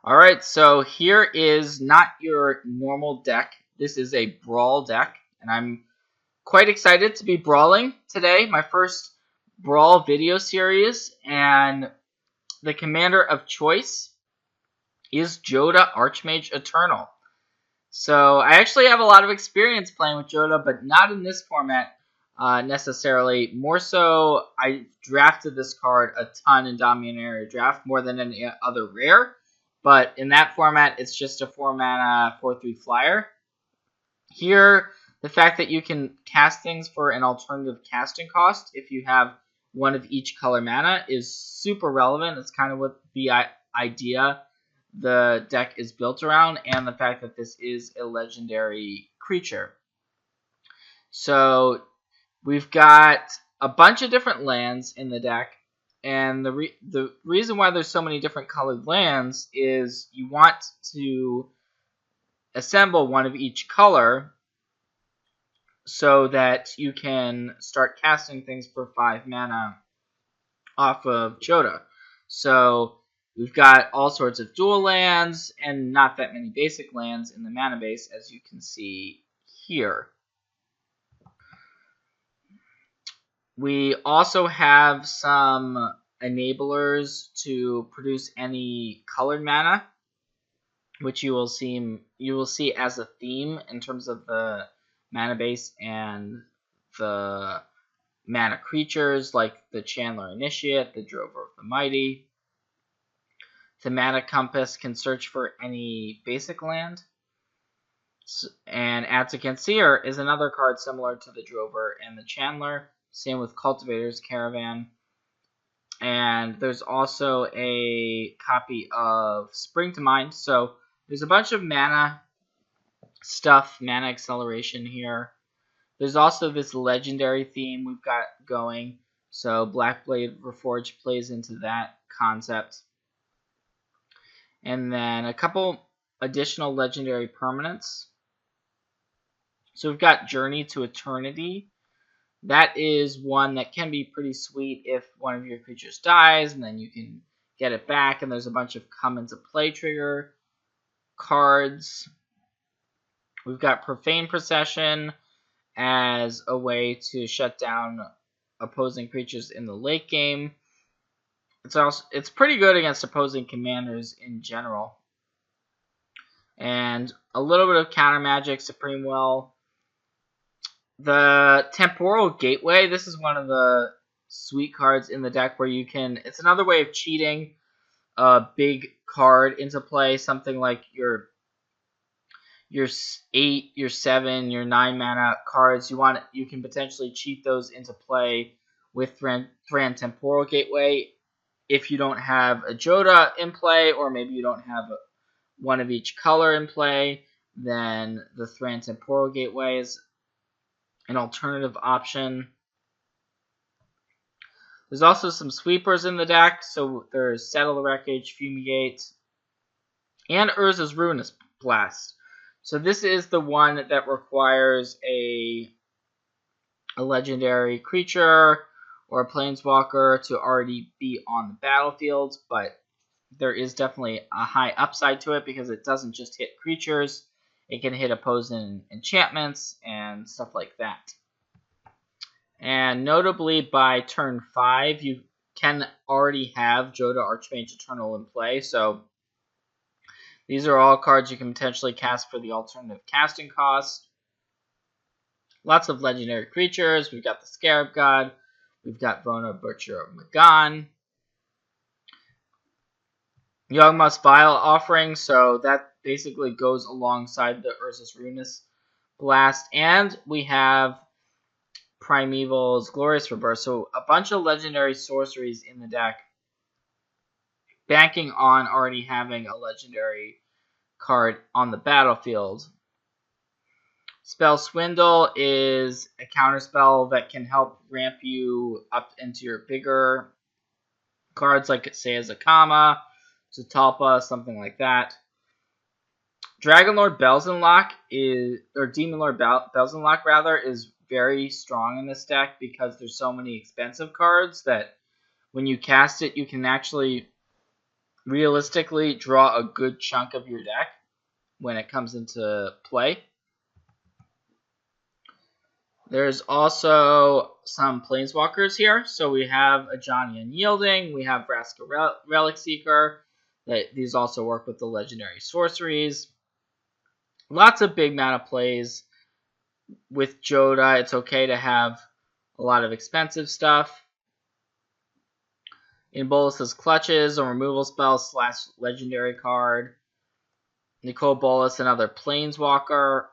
Alright, so here is not your normal deck. This is a Brawl deck, and I'm quite excited to be brawling today. My first Brawl video series, and the commander of choice is Jodah Archmage Eternal. So I actually have a lot of experience playing with Jodah, but not in this format necessarily. More so, I drafted this card a ton in Dominaria Draft, more than any other rare. But in that format, it's just a 4-mana 4/3 flyer. Here, the fact that you can cast things for an alternative casting cost if you have one of each color mana is super relevant. It's kind of what the idea the deck is built around, and the fact that this is a legendary creature. So we've got a bunch of different lands in the deck, and the reason why there's so many different colored lands is you want to assemble one of each color so that you can start casting things for 5 mana off of Jodah. So we've got all sorts of dual lands and not that many basic lands in the mana base, as you can see here. We also have some enablers to produce any colored mana, which you will see as a theme in terms of the mana base and the mana creatures, like the Chandler Initiate, the Drover of the Mighty. The Mana Compass can search for any basic land. And Ad's Against Seer is another card similar to the Drover and the Chandler. Same with Cultivator's Caravan. And there's also a copy of Spring to Mind. So there's a bunch of mana stuff, mana acceleration here. There's also this legendary theme we've got going. So Blackblade Reforged plays into that concept. And then a couple additional legendary permanents. So we've got Journey to Eternity. That is one that can be pretty sweet if one of your creatures dies, and then you can get it back, and there's a bunch of come into play trigger cards. We've got Profane Procession as a way to shut down opposing creatures in the late game. It's pretty good against opposing commanders in general. And a little bit of counter magic, Supreme Will. The Temporal Gateway, this is one of the sweet cards in the deck where you can, it's another way of cheating a big card into play, something like your 8, your 7, your 9 mana cards. You can potentially cheat those into play with Thran Temporal Gateway if you don't have a Jodah in play, or maybe you don't have one of each color in play. Then the Thran Temporal Gateway is an alternative option. There's also some sweepers in the deck. So there's Settle the Wreckage, Fumigate, and Urza's Ruinous Blast. So this is the one that requires a legendary creature or a planeswalker to already be on the battlefield, but there is definitely a high upside to it because it doesn't just hit creatures. It can hit opposing enchantments and stuff like that. And notably, by turn 5, you can already have Jodah Archmage Eternal in play. So these are all cards you can potentially cast for the alternative casting cost. Lots of legendary creatures. We've got the Scarab God. We've got Vona, Butcher of Magan. Yawgmoth's Vile Offering, so that basically goes alongside the Urza's Ruinous Blast. And we have Primeval's Glorious Rebirth, so a bunch of legendary sorceries in the deck, banking on already having a legendary card on the battlefield. Spell Swindle is a counterspell that can help ramp you up into your bigger cards, like say Azakama, Zatalpa, something like that. Dragonlord Belzenlock Demon Lord Belzenlock rather, is very strong in this deck because there's so many expensive cards that when you cast it, you can actually realistically draw a good chunk of your deck when it comes into play. There's also some Planeswalkers here. So we have a Johnny Unyielding, we have Vraska Relic Seeker. These also work with the legendary sorceries. Lots of big mana plays. With Jodah, it's okay to have a lot of expensive stuff. In Bolas's Clutches, a removal spell / legendary card. Nicole Bolas, another Planeswalker.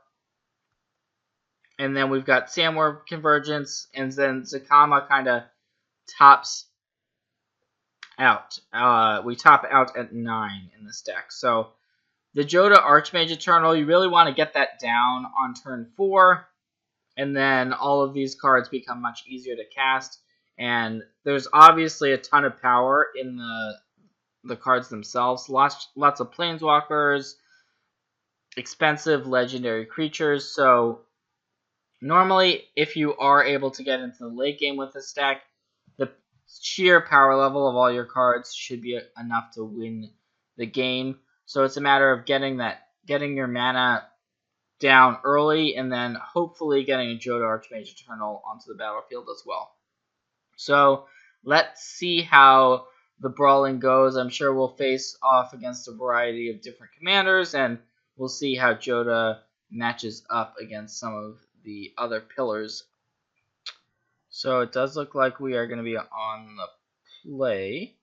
And then we've got Sandworm Convergence, and then Zakama kind of tops out. We top out at 9 in this deck. So the Jodah Archmage Eternal, you really want to get that down on turn 4, and then all of these cards become much easier to cast. And there's obviously a ton of power in the cards themselves. Lots of Planeswalkers, expensive legendary creatures. So normally, if you are able to get into the late game with this deck, the sheer power level of all your cards should be enough to win the game. So it's a matter of getting your mana down early, and then hopefully getting a Jodah Archmage Eternal onto the battlefield as well. So let's see how the brawling goes. I'm sure we'll face off against a variety of different commanders, and we'll see how Jodah matches up against some of the other pillars. So it does look like we are going to be on the play.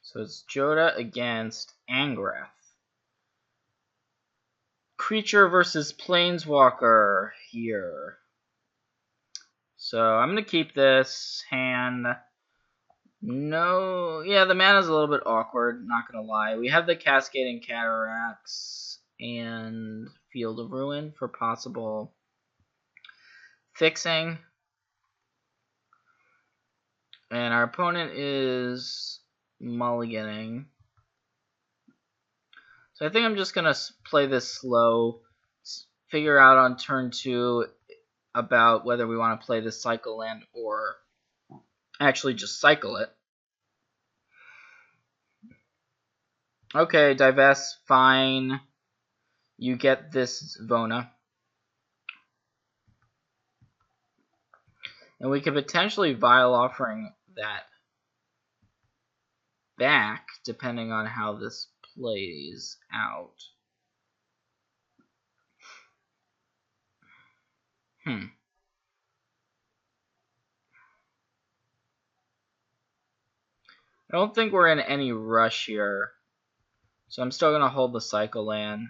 So it's Jodah against Angrath. Creature versus Planeswalker here. So I'm going to keep this hand. No, yeah, the mana's a little bit awkward, not going to lie. We have the Cascading Cataracts and Field of Ruin for possible fixing. And our opponent is mulliganing. So I think I'm just going to play this slow, figure out on turn 2 about whether we want to play this cycle land or actually just cycle it. Okay, divest, fine. You get this Vona. And we could potentially Vile Offering that back, depending on how this plays out. I don't think we're in any rush here. So I'm still going to hold the cycle land.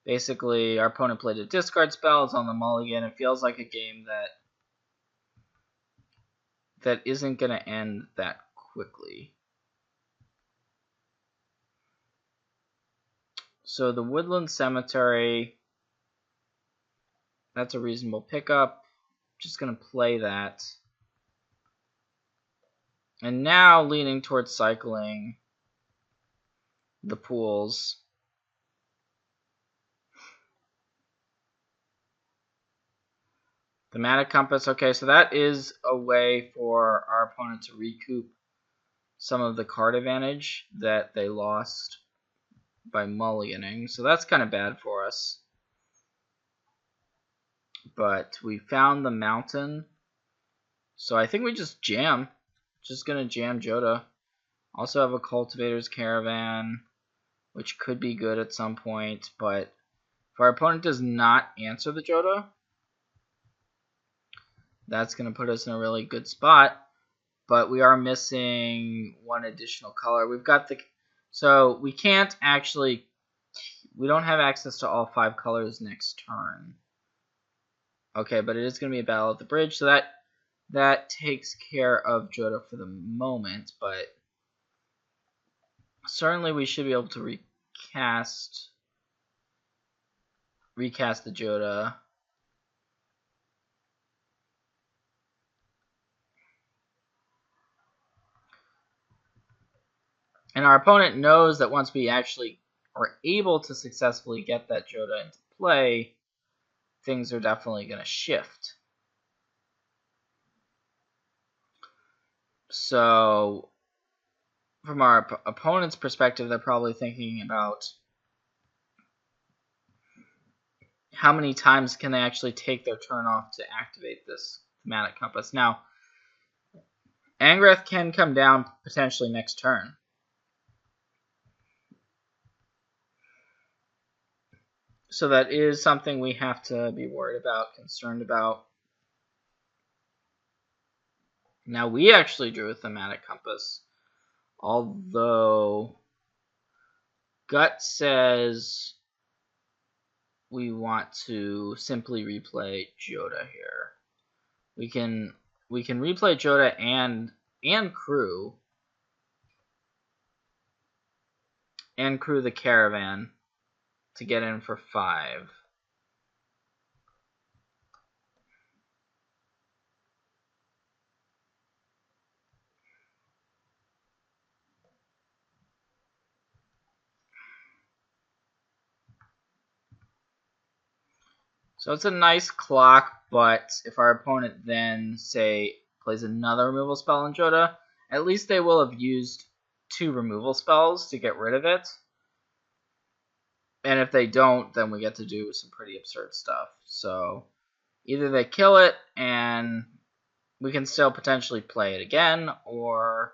Basically, our opponent played a discard spell. It's on the mulligan. It feels like a game that isn't going to end that quickly. So the Woodland Cemetery, that's a reasonable pickup. Just going to play that. And now leaning towards cycling the pools. The Mana Compass, okay, so that is a way for our opponent to recoup some of the card advantage that they lost by mulliganing. So that's kind of bad for us. But we found the mountain. So I think we just jam. Just going to jam Jodah. Also have a Cultivator's Caravan, which could be good at some point. But if our opponent does not answer the Jodah, that's going to put us in a really good spot. But we are missing one additional color. We've got the... So we can't actually... We don't have access to all 5 colors next turn. Okay, but it is going to be a battle at the bridge. So that takes care of Jodah for the moment. But certainly we should be able to recast the Jodah. And our opponent knows that once we actually are able to successfully get that Jodah into play, things are definitely going to shift. So from our opponent's perspective, they're probably thinking about how many times can they actually take their turn off to activate this thematic compass. Now, Angrath can come down potentially next turn. So that is something we have to be worried about, concerned about. Now, we actually drew a thematic compass, although Gut says we want to simply replay Jodah here. We can replay Jodah and crew the caravan to get in for 5. So it's a nice clock, but if our opponent then, say, plays another removal spell on Jodah, at least they will have used 2 removal spells to get rid of it. And if they don't, then we get to do some pretty absurd stuff. So either they kill it and we can still potentially play it again, or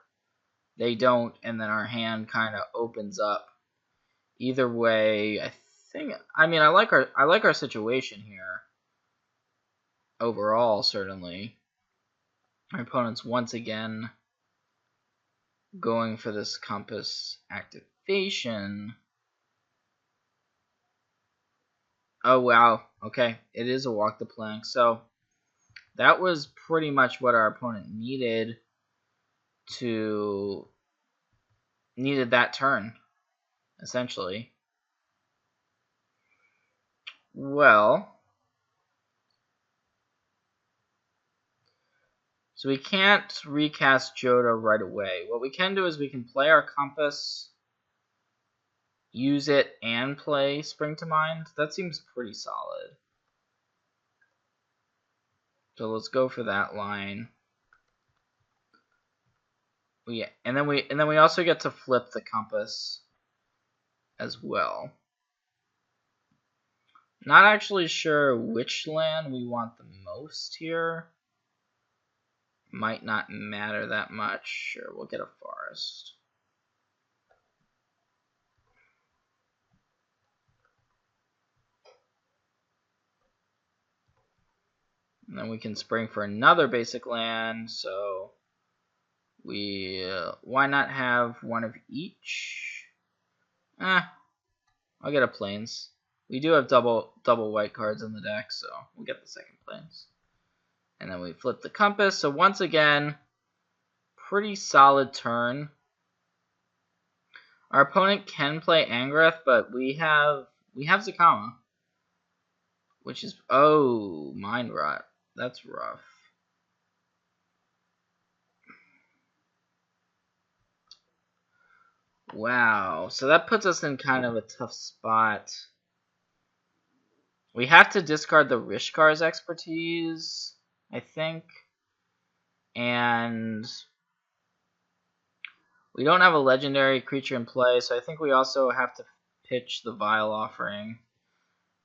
they don't and then our hand kind of opens up. Either way, I like our situation here. Overall, certainly. Our opponent's once again going for this compass activation. Oh, wow. Okay, it is a walk the plank. So that was pretty much what our opponent needed that turn, essentially. Well, so we can't recast Jodah right away. What we can do is we can play our compass, use it, and play Spring to Mind. That seems pretty solid. So let's go for that line. Yeah, and then we also get to flip the compass as well. Not actually sure which land we want the most here. Might not matter that much. Sure, we'll get a forest. And then we can spring for another basic land, so why not have one of each? I'll get a plains. We do have double white cards in the deck, so we'll get the second plains. And then we flip the compass. So once again, pretty solid turn. Our opponent can play Angrath, but we have Zakama, which is Mind Rot. That's rough. Wow, so that puts us in kind of a tough spot. We have to discard the Rishkar's expertise, I think. And we don't have a legendary creature in play, so I think we also have to pitch the Vile Offering.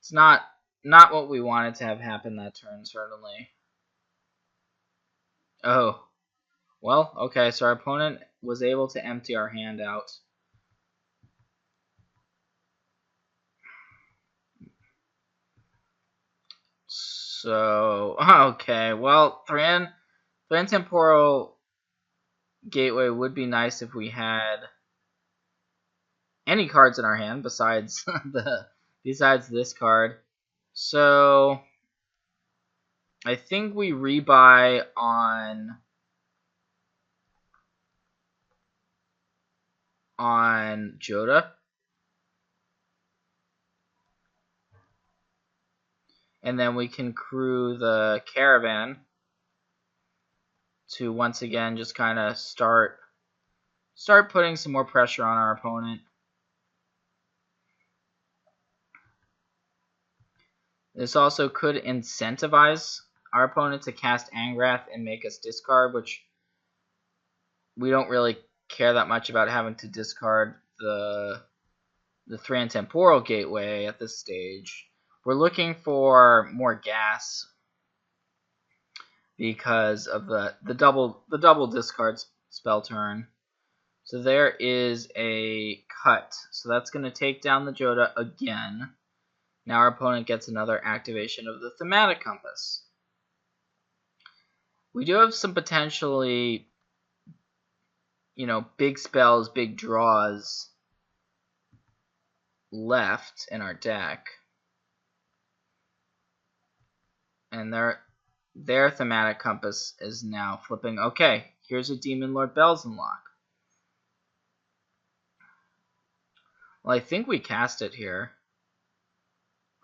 It's not what we wanted to have happen that turn, certainly. Oh. Well, okay, so our opponent was able to empty our hand out. So, okay, well, Thran Temporal Gateway would be nice if we had any cards in our hand besides besides this card. So I think we rebuy on Jodah. And then we can crew the caravan to once again just kind of start putting some more pressure on our opponent. This also could incentivize our opponent to cast Angrath and make us discard, which we don't really care that much about having to discard the 3 and Temporal Gateway at this stage. We're looking for more gas because of the double discard spell turn. So there is a cut. So that's going to take down the Jodah again. Now our opponent gets another activation of the Thematic Compass. We do have some potentially, big spells, big draws left in our deck. And their Thematic Compass is now flipping. Okay, here's a Demon Lord Bells unlock. Well, I think we cast it here.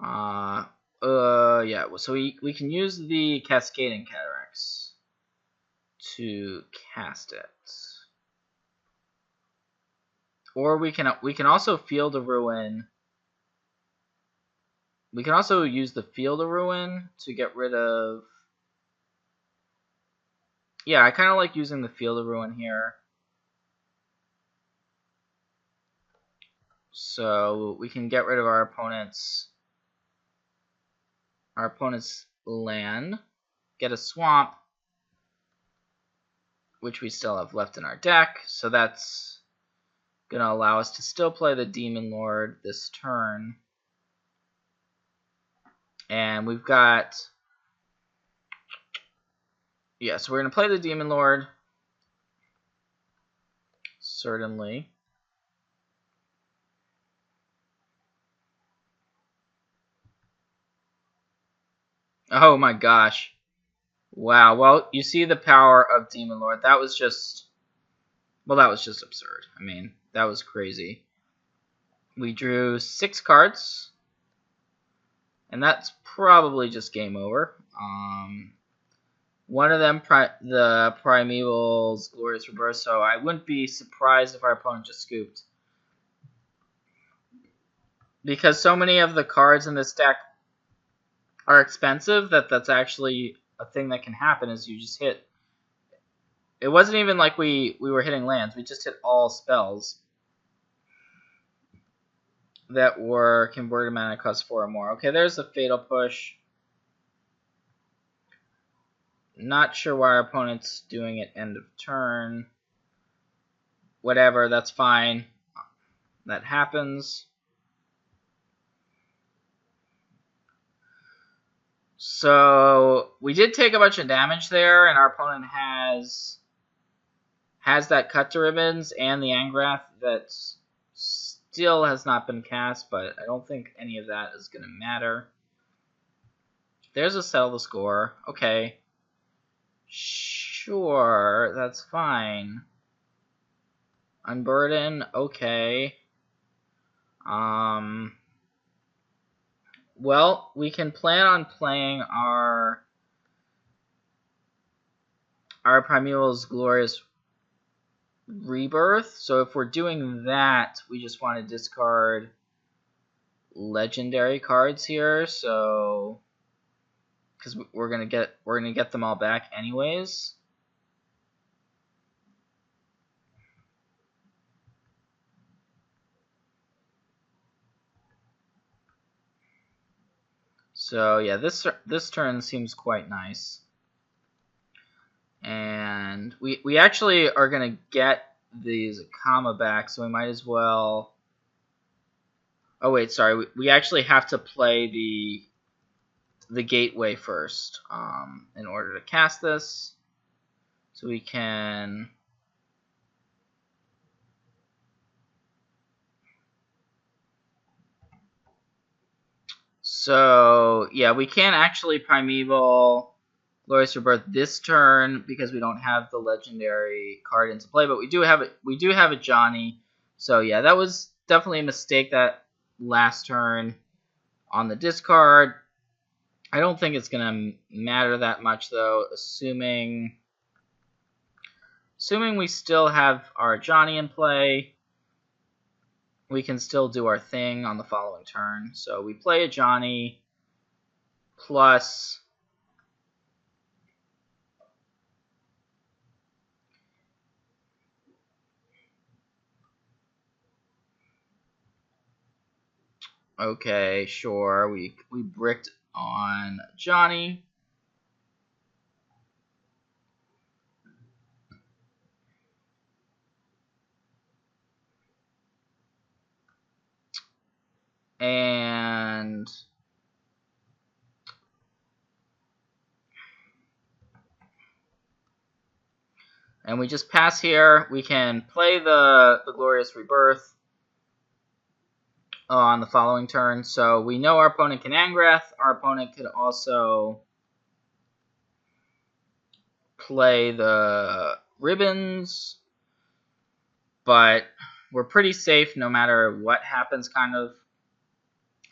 Yeah, so we can use the Cascading Cataracts to cast it. Or we can also Field of Ruin. We can also use the Field of Ruin to get rid of... Yeah, I kind of like using the Field of Ruin here. So we can get rid of our opponent's land, get a swamp, which we still have left in our deck. So that's going to allow us to still play the Demon Lord this turn. And we've got... Yeah, so we're going to play the Demon Lord. Certainly. Oh my gosh. Wow. Well, you see the power of Demon Lord. That was just... Well, that was just absurd. I mean, that was crazy. We drew 6 cards. And that's probably just game over. One of them, the Primeval's Glorious Rebirth, so I wouldn't be surprised if our opponent just scooped. Because so many of the cards in this deck are expensive that's actually a thing that can happen is you just hit. It wasn't even like we were hitting lands. We just hit all spells that were converted mana cost 4 or more. Okay, there's a Fatal Push. Not sure why our opponent's doing it end of turn. Whatever, that's fine. That happens. So we did take a bunch of damage there, and our opponent has that Cut to Ribbons and the Angrath that still has not been cast, but I don't think any of that is going to matter. There's a Settle the Score. Okay. Sure, that's fine. Unburden, okay. Well, we can plan on playing our Primeval's Glorious Rebirth. So if we're doing that, we just want to discard legendary cards here. So because we're gonna get them all back anyways. So yeah, this turn seems quite nice. And we actually are going to get these Kama back, so we might as well... Oh wait, sorry, we actually have to play the Gateway first in order to cast this. So we can... So yeah, we can't actually Primeval Glorious Rebirth this turn because we don't have the legendary card into play, but we do have it. We do have a Johnny. So yeah, that was definitely a mistake that last turn on the discard. I don't think it's gonna matter that much though, assuming we still have our Johnny in play. We can still do our thing on the following turn. So we play a Johnny plus... Okay, sure. We bricked on Johnny. And we just pass here. We can play the Glorious Rebirth on the following turn. So we know our opponent can Angrath. Our opponent could also play the Ribbons. But we're pretty safe no matter what happens, kind of.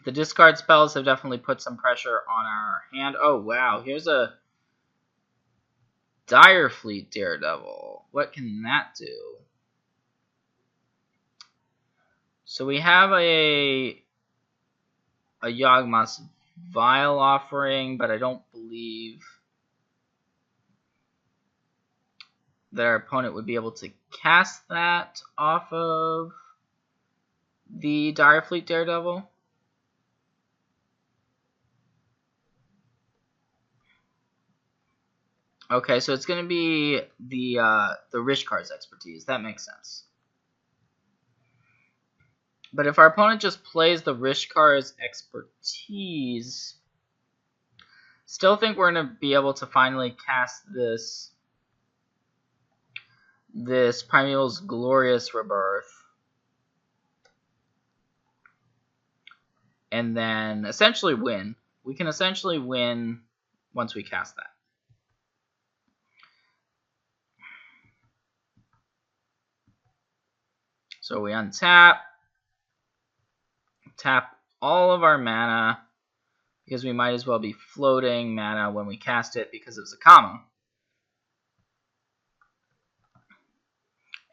The discard spells have definitely put some pressure on our hand. Oh, wow. Here's a Direfleet Daredevil. What can that do? So we have a Yawgmoth's Vial offering, but I don't believe that our opponent would be able to cast that off of the Direfleet Daredevil. Okay, so it's going to be the Rishkar's expertise. That makes sense. But if our opponent just plays the Rishkar's expertise, still think we're going to be able to finally cast this Primeval's Glorious Rebirth. And then essentially win. We can essentially win once we cast that. So we untap, tap all of our mana, because we might as well be floating mana when we cast it because it's a comma.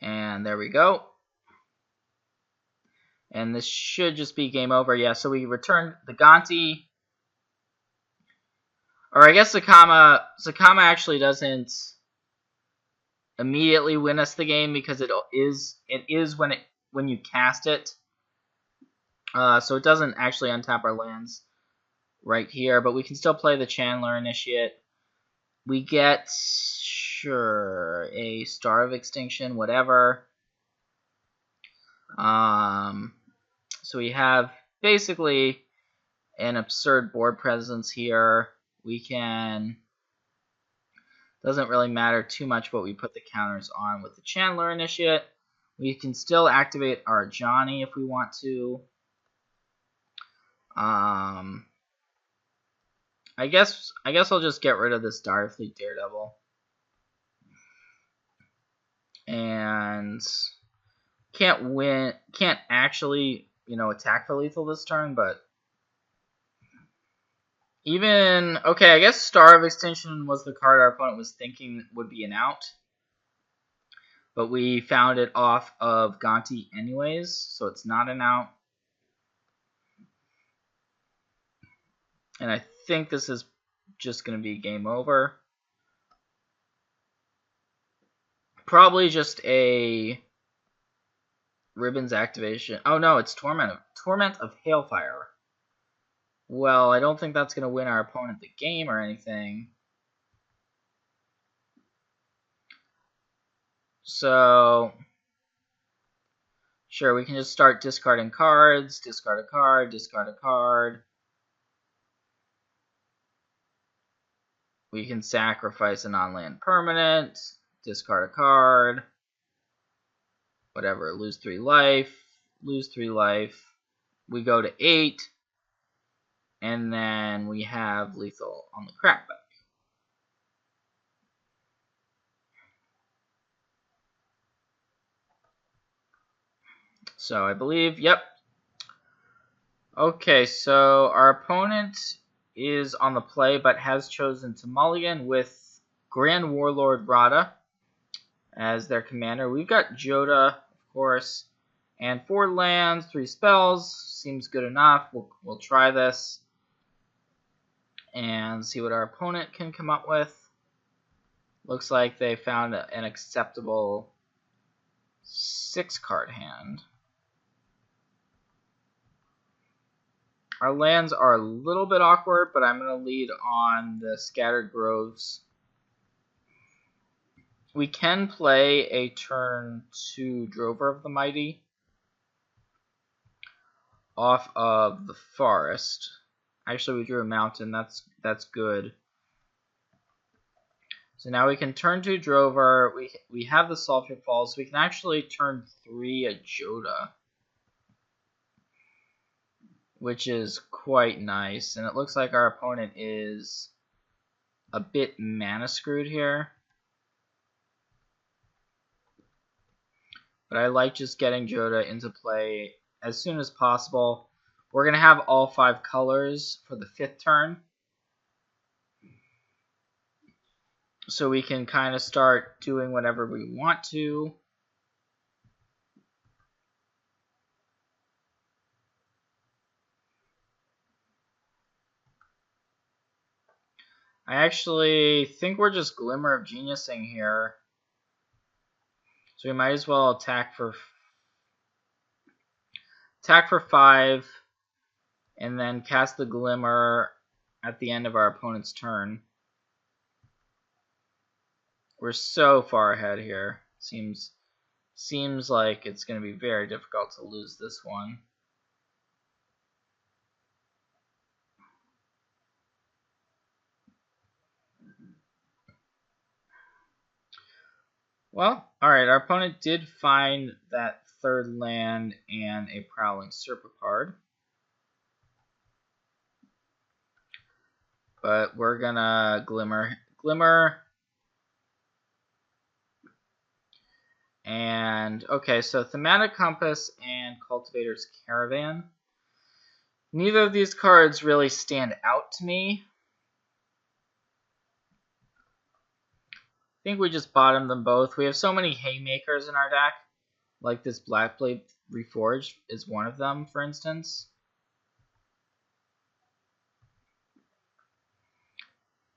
And there we go. And this should just be game over. Yeah, so we returned the Gonti. Or I guess Zakama actually doesn't immediately win us the game because it is when you cast it. So it doesn't actually untap our lands right here, but we can still play the Chandler Initiate. We get, sure, a Star of Extinction, whatever. So we have basically an absurd board presence here. We can, doesn't really matter too much what we put the counters on with the Chandler Initiate. We can still activate our Johnny if we want to. I guess I'll just get rid of this Direfleet Daredevil. And can't actually, attack for lethal this turn, but even, okay, I guess Star of Extinction was the card our opponent was thinking would be an out. But we found it off of Gonti anyways, so it's not an out. And I think this is just going to be game over. Probably just a Ribbons activation. Oh no, it's Torment of Hailfire. Well, I don't think that's going to win our opponent the game or anything. So, sure, we can just start discarding cards. Discard a card, discard a card. We can sacrifice a non-land permanent, discard a card, whatever, lose 3 life, lose 3 life. We go to 8, and then we have lethal on the crackback. So I believe, yep. Okay, so our opponent is on the play, but has chosen to mulligan with Grand Warlord Radha as their commander. We've got Jodah, of course, and 4 lands, 3 spells. Seems good enough. We'll try this and see what our opponent can come up with. Looks like they found an acceptable 6-card hand. Our lands are a little bit awkward, but I'm going to lead on the Scattered Groves. We can play a turn 2 Drover of the Mighty off of the forest. Actually, we drew a mountain. That's good. So now we can turn 2 Drover. We have the Sulphur Falls. So we can actually turn 3 a Jodah, which is quite nice. And it looks like our opponent is a bit mana screwed here. But I like just getting Jodah into play as soon as possible. We're going to have all 5 colors for the 5th turn. So we can kind of start doing whatever we want to. I actually think we're just Glimmer of Geniusing here. So we might as well attack for 5 and then cast the Glimmer at the end of our opponent's turn. We're so far ahead here. Seems like it's going to be very difficult to lose this one. Well, alright, our opponent did find that 3rd land and a Prowling Serpent card. But we're gonna Glimmer. And, okay, so Thematic Compass and Cultivator's Caravan. Neither of these cards really stand out to me. I think we just bottomed them both. We have so many haymakers in our deck. Like this Blackblade Reforged is one of them, for instance.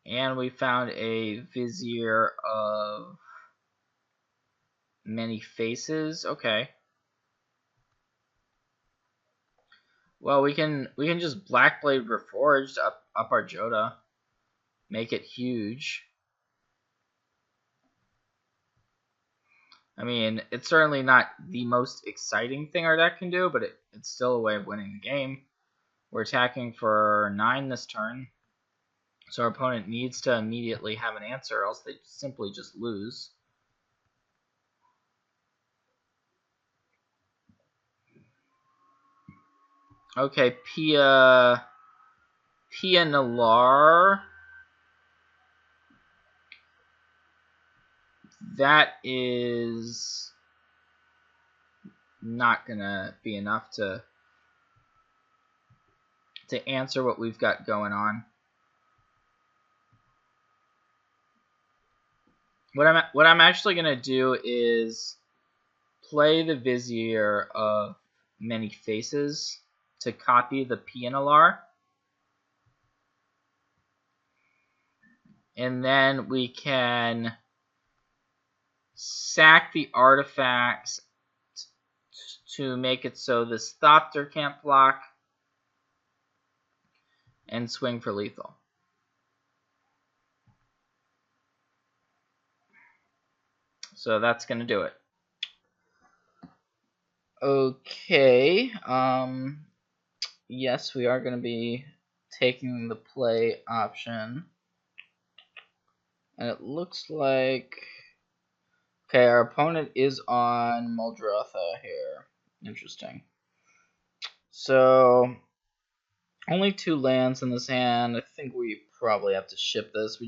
And we found a Vizier of Many Faces. Okay. Well, we can just Blackblade Reforged up our Jodah. Make it huge. I mean, it's certainly not the most exciting thing our deck can do, but it's still a way of winning the game. We're attacking for 9 this turn, so our opponent needs to immediately have an answer, else they simply just lose. Okay, Pia Nalar. That is not gonna be enough to answer what we've got going on. What I'm actually gonna do is play the Vizier of Many Faces to copy the Pianalar. And then we can sack the artifacts to make it so this Thopter can't block, and swing for lethal. So that's going to do it. Okay, yes, we are going to be taking the play option. And it looks like... Okay, our opponent is on Muldrotha here. Interesting. So, only 2 lands in this hand. I think we probably have to ship this.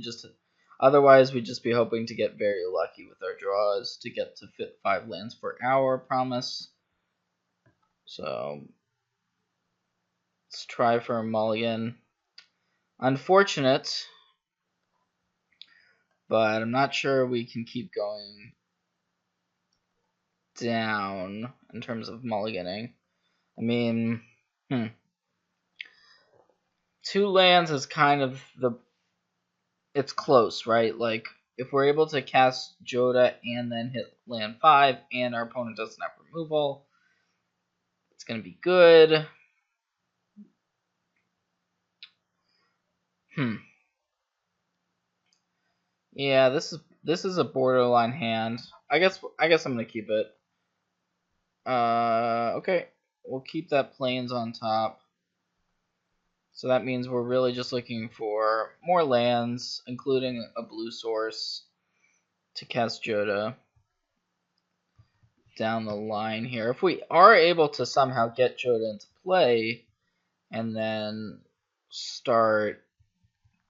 Otherwise, we'd just be hoping to get very lucky with our draws to get to fit 5 lands per hour promise. So, let's try for a mulligan. Unfortunate, but I'm not sure we can keep going down in terms of mulliganing. I mean, 2 lands is kind of it's close, right? Like, if we're able to cast Jodah and then hit land 5 and our opponent doesn't have removal, it's going to be good. Yeah, this is a borderline hand. I guess I'm gonna keep it. Okay. We'll keep that plains on top. So that means we're really just looking for more lands, including a blue source to cast Jodah down the line here. If we are able to somehow get Jodah into play and then start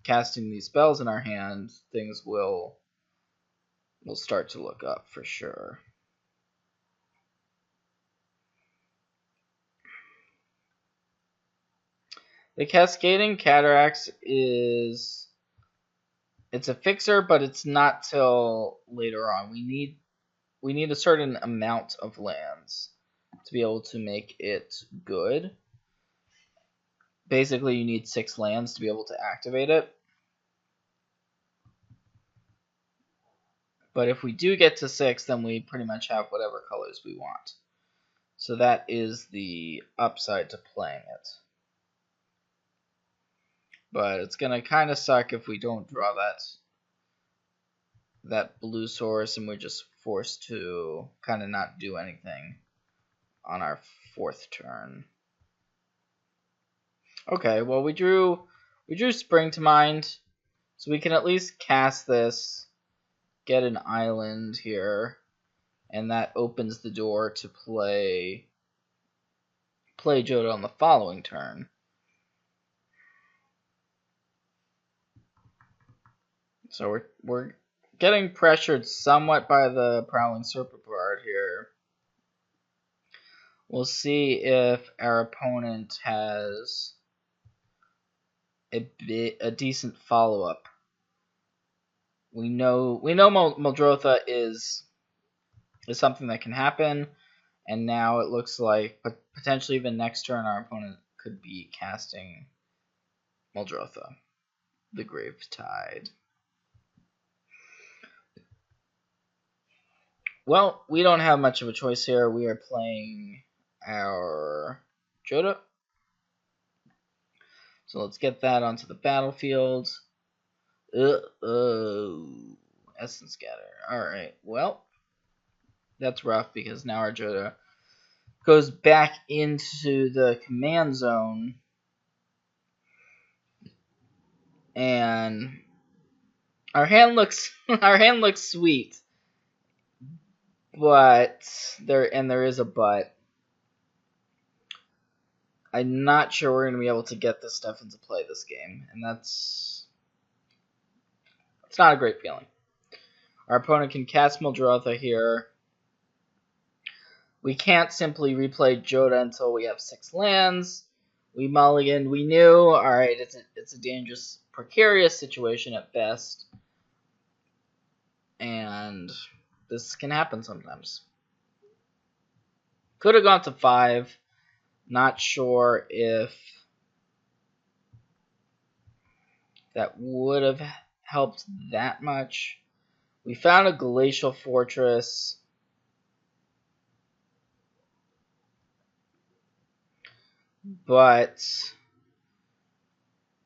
casting these spells in our hand, things will start to look up for sure. The Cascading Cataracts it's a fixer, but it's not till later on. We need a certain amount of lands to be able to make it good. Basically, you need 6 lands to be able to activate it. But if we do get to 6, then we pretty much have whatever colors we want. So that is the upside to playing it. But it's going to kind of suck if we don't draw that blue source and we're just forced to kind of not do anything on our 4th turn. Okay, well we drew Spring to Mind, so we can at least cast this, get an island here, and that opens the door to play Jodah on the following turn. So we're getting pressured somewhat by the Prowling Serpentard here. We'll see if our opponent has a decent follow-up. We know Muldrotha is something that can happen, and now it looks like potentially even next turn our opponent could be casting Muldrotha, the Gravetide. Well, we don't have much of a choice here. We are playing our Jodah. So let's get that onto the battlefield. Essence Scatter. Alright, well, that's rough because now our Jodah goes back into the command zone. And our hand looks sweet. But there is a but. I'm not sure we're going to be able to get this stuff into play this game, and it's not a great feeling. Our opponent can cast Muldrotha here. We can't simply replay Jodah until we have 6 lands. We mulliganed. We knew, alright, it's a dangerous, precarious situation at best. And this can happen sometimes. Could have gone to 5. Not sure if that would have helped that much. We found a Glacial Fortress. But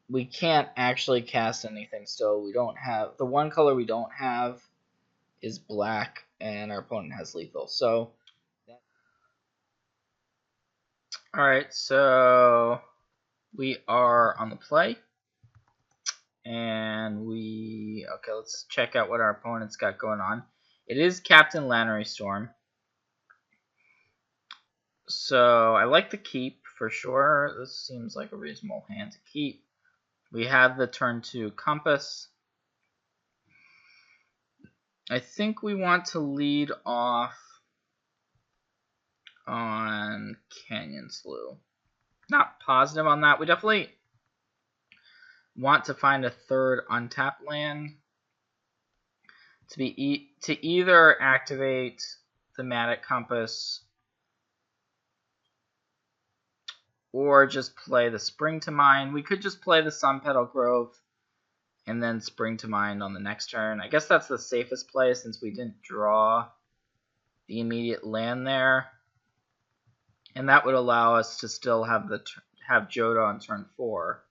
we can't actually cast anything still. We don't have... The one color we don't have is black, and our opponent has lethal. So... Alright, so... we are on the play. And okay, let's check out what our opponent's got going on. It is Captain Lannery Storm. So I like the keep for sure. This seems like a reasonable hand to keep. We have the turn 2 Compass. I think we want to lead off on Canyon Slough. Not positive on that. We definitely want to find a third untapped land to either activate Thematic Compass or just play the Spring to Mind. We could just play the Sunpetal Grove and then Spring to Mind on the next turn. I guess that's the safest play since we didn't draw the immediate land there. And that would allow us to still have Jodah on turn 4.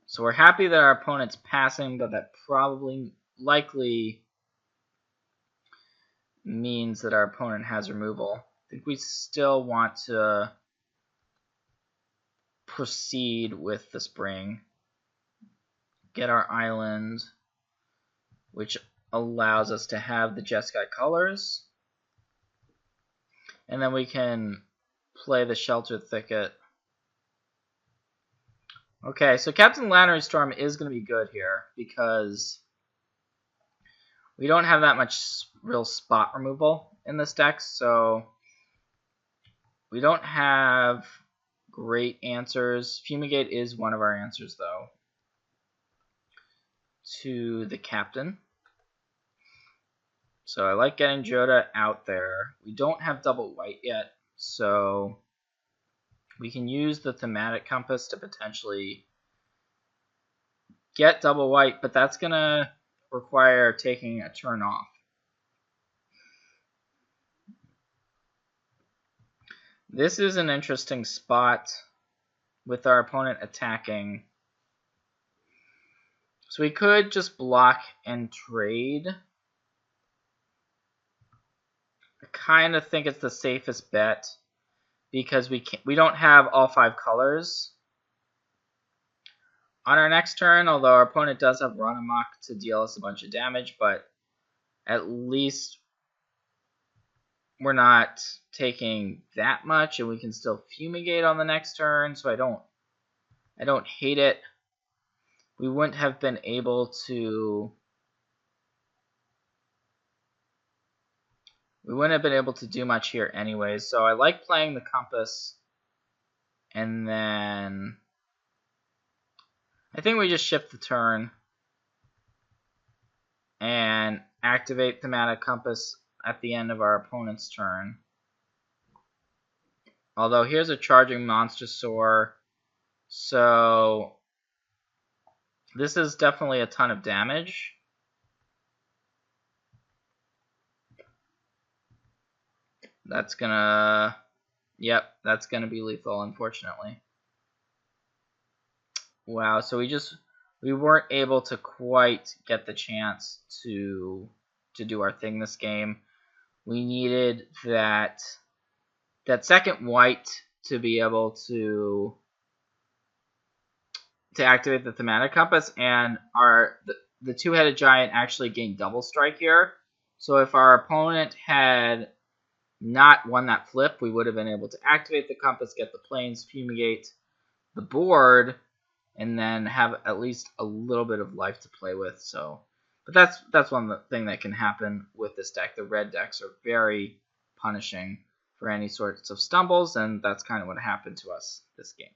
So we're happy that our opponent's passing, but that probably likely means that our opponent has removal. I think we still want to proceed with the spring. Get our island, which allows us to have the Jeskai colors. And then we can play the Sheltered Thicket. Okay, so Captain Lannery Storm is going to be good here because we don't have that much real spot removal in this deck, so we don't have great answers. Fumigate is one of our answers, though, to the Captain. So I like getting Jodah out there. We don't have double white yet, so we can use the Thematic Compass to potentially get double white, but that's going to require taking a turn off. This is an interesting spot with our opponent attacking. So we could just block and trade. I kind of think it's the safest bet because we don't have all 5 colors on our next turn, although our opponent does have Run Amok to deal us a bunch of damage, but at least we're not taking that much, and we can still Fumigate on the next turn, so I don't hate it. We wouldn't have been able to do much here anyways, so I like playing the Compass, and then I think we just shift the turn and activate Thematic Compass at the end of our opponent's turn. Although here's a Charging Monstrosaur, so this is definitely a ton of damage. That's gonna be lethal, unfortunately. Wow, so we weren't able to quite get the chance to do our thing this game. We needed that second white to be able to activate the Thematic Compass, and the two-headed giant actually gained double strike here. So if our opponent had not won that flip, we would have been able to activate the Compass, get the planes, Fumigate the board, and then have at least a little bit of life to play with. So, but that's one thing that can happen with this deck. The red decks are very punishing for any sorts of stumbles, and that's kind of what happened to us this game.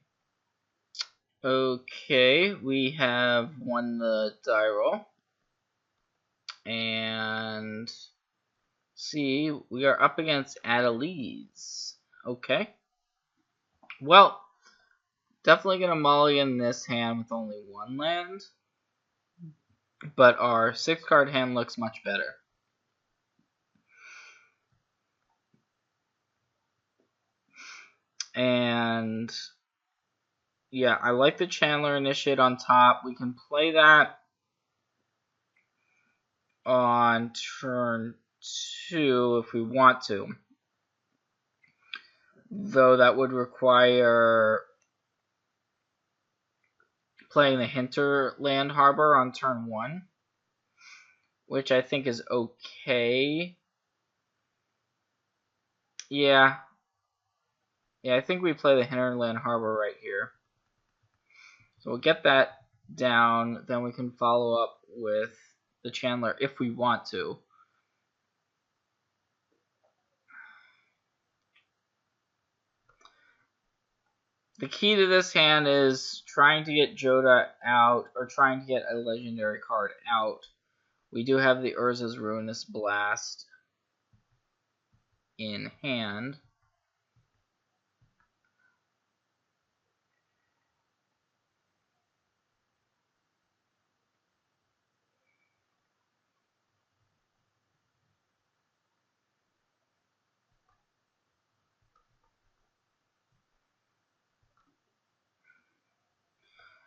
Okay, we have won the die roll, and see, we are up against Adeliz. Okay, well, definitely gonna mulligan this hand with only 1 land, but our 6-card hand looks much better. And yeah, I like the Chandler Initiate on top. We can play that on turn 2 if we want to. Though that would require playing the Hinterland Harbor on turn 1, which I think is okay. Yeah, I think we play the Hinterland Harbor right here. So we'll get that down, then we can follow up with the Chandler if we want to. The key to this hand is trying to get Jodah out, or trying to get a legendary card out. We do have the Urza's Ruinous Blast in hand.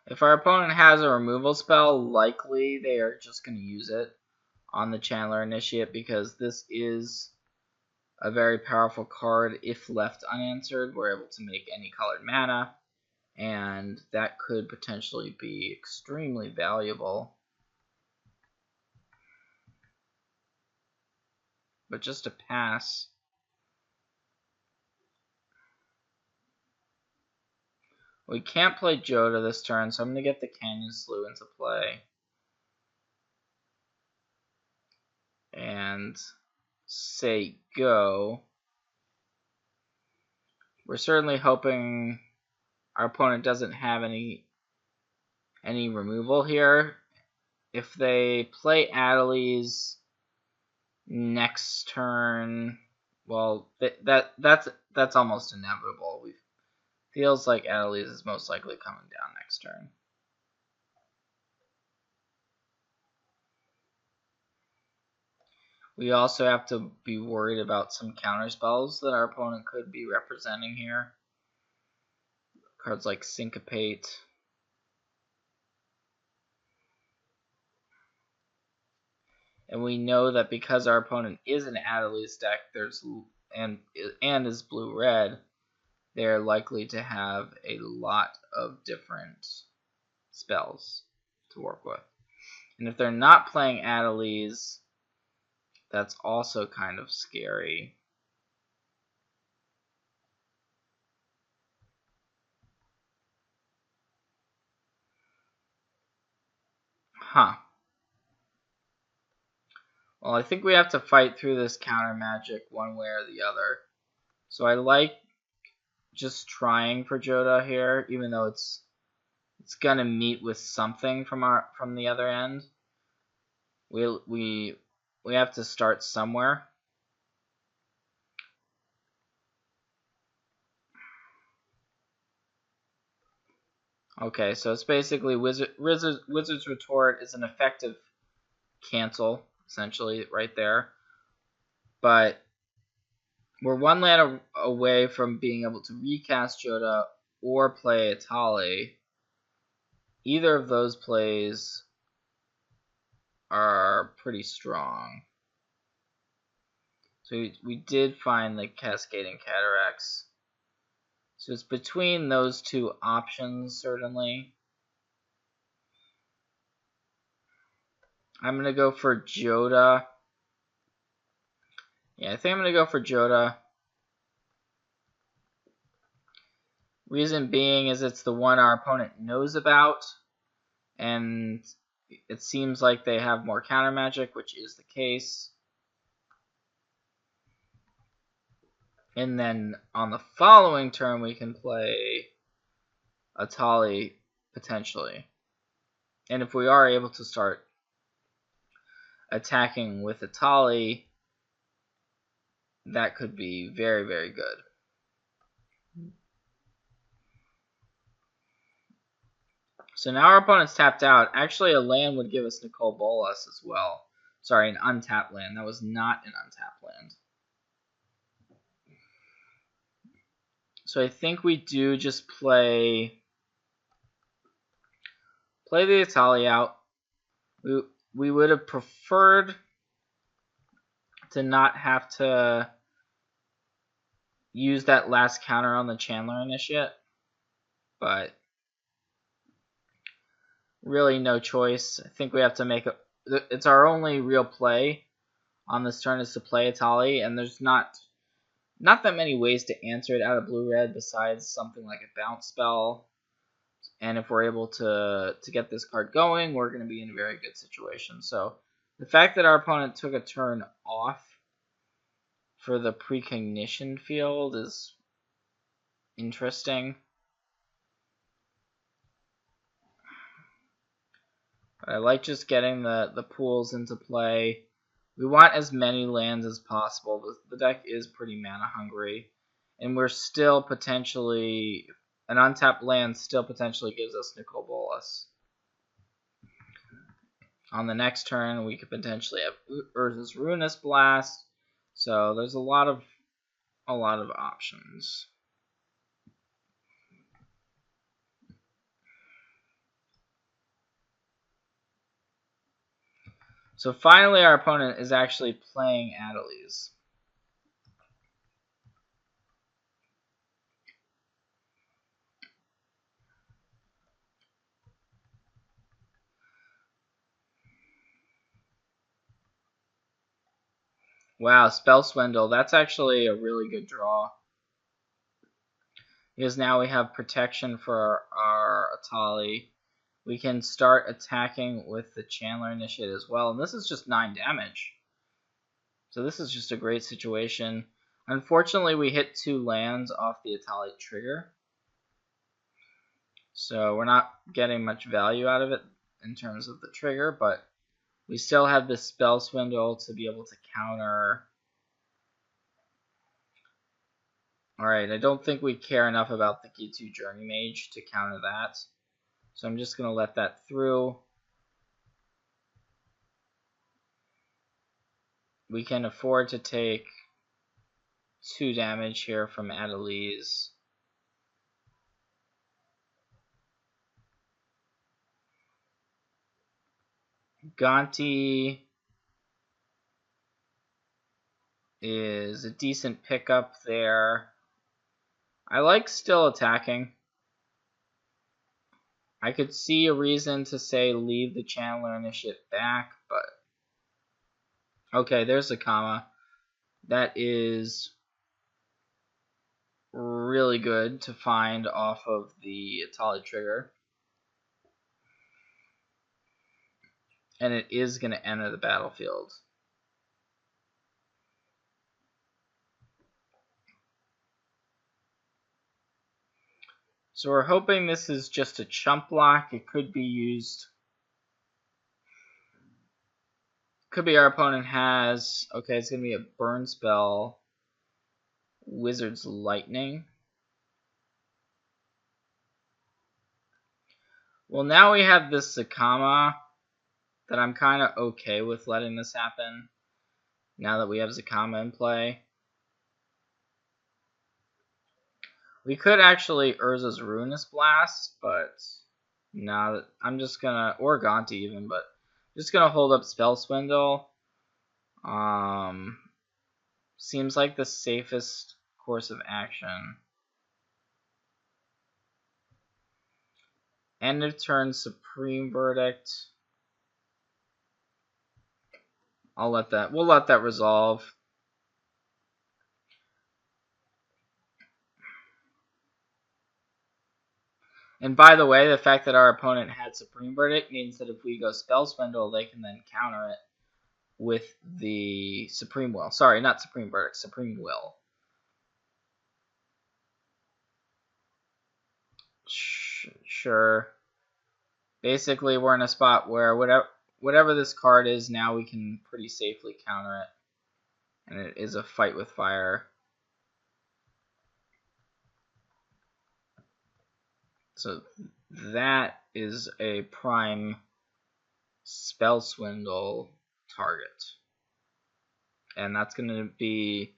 If our opponent has a removal spell, likely they are just going to use it on the Channeler Initiate, because this is a very powerful card. If left unanswered, we're able to make any colored mana, and that could potentially be extremely valuable. But just a pass. We can't play Jodah this turn, so I'm going to get the Canyon Slough into play. And say go. We're certainly hoping our opponent doesn't have any removal here. If they play Adeliz next turn, well, that's almost inevitable. Feels like Adeliz is most likely coming down next turn. We also have to be worried about some counter spells that our opponent could be representing here. Cards like Syncopate. And we know that because our opponent is an Adeliz deck, and is blue-red, they're likely to have a lot of different spells to work with. And if they're not playing Adeliz, that's also kind of scary. Huh. Well, I think we have to fight through this counter magic one way or the other. So I like just trying for Jodah here, even though it's gonna meet with something from the other end. We have to start somewhere. Okay, so it's basically Wizard's Retort is an effective cancel, essentially, right there. But we're one land away from being able to recast Jodah or play Adeliz. Either of those plays are pretty strong. So we did find the Cascading Cataracts. So it's between those two options, certainly. I'm going to go for Jodah. Yeah, I think I'm going to go for Jodah. Reason being is it's the one our opponent knows about, and it seems like they have more counter magic, which is the case. And then on the following turn, we can play Adeliz potentially. And if we are able to start attacking with Adeliz, that could be very, very good. So now our opponent's tapped out. Actually, a land would give us Nicol Bolas as well. Sorry, an untapped land. That was not an untapped land. So I think we do just play the Adeliz out. We would have preferred to not have to use that last counter on the Channeler Initiate, but really no choice. I think we have to make it's our only real play on this turn is to play Adeliz, and there's not that many ways to answer it out of blue-red besides something like a bounce spell. And if we're able to get this card going, we're going to be in a very good situation. So the fact that our opponent took a turn off for the precognition field is interesting. But I like just getting the pools into play. We want as many lands as possible. The deck is pretty mana hungry. And we're still potentially... An untapped land still potentially gives us Nicol Bolas. On the next turn, we could potentially have Urza's Ruinous Blast. So there's a lot of options. So finally our opponent is actually playing Adeliz. Wow, Spell Swindle. That's actually a really good draw. Because now we have protection for our Atali. We can start attacking with the Chandler Initiate as well. And this is just 9 damage. So this is just a great situation. Unfortunately, we hit 2 lands off the Atali trigger. So we're not getting much value out of it in terms of the trigger, but we still have this Spell Swindle to be able to counter. Alright, I don't think we care enough about the Gitu Journey Mage to counter that. So I'm just going to let that through. We can afford to take 2 damage here from Adeliz. Gonti is a decent pickup there. I like still attacking. I could see a reason to say leave the Chandler Initiate back, but okay, there's a comma. That is really good to find off of the Atali trigger. And it is going to enter the battlefield. So we're hoping this is just a chump block. It could be used. Could be our opponent has. Okay, it's going to be a burn spell. Wizard's Lightning. Well, now we have this Zakama that I'm kind of okay with letting this happen. Now that we have Zakama in play. We could actually Urza's Ruinous Blast, but no, I'm just gonna, or Gonti even, but just gonna hold up Spell Swindle. Seems like the safest course of action. End of turn Supreme Verdict. We'll let that resolve. And by the way, the fact that our opponent had Supreme Verdict means that if we go Spell Swindle, they can then counter it with the Supreme Will. Sorry, not Supreme Verdict, Supreme Will. Sure. Basically, we're in a spot where whatever this card is, now we can pretty safely counter it. And it is a fight with fire. So that is a prime Spell Swindle target. And that's going to be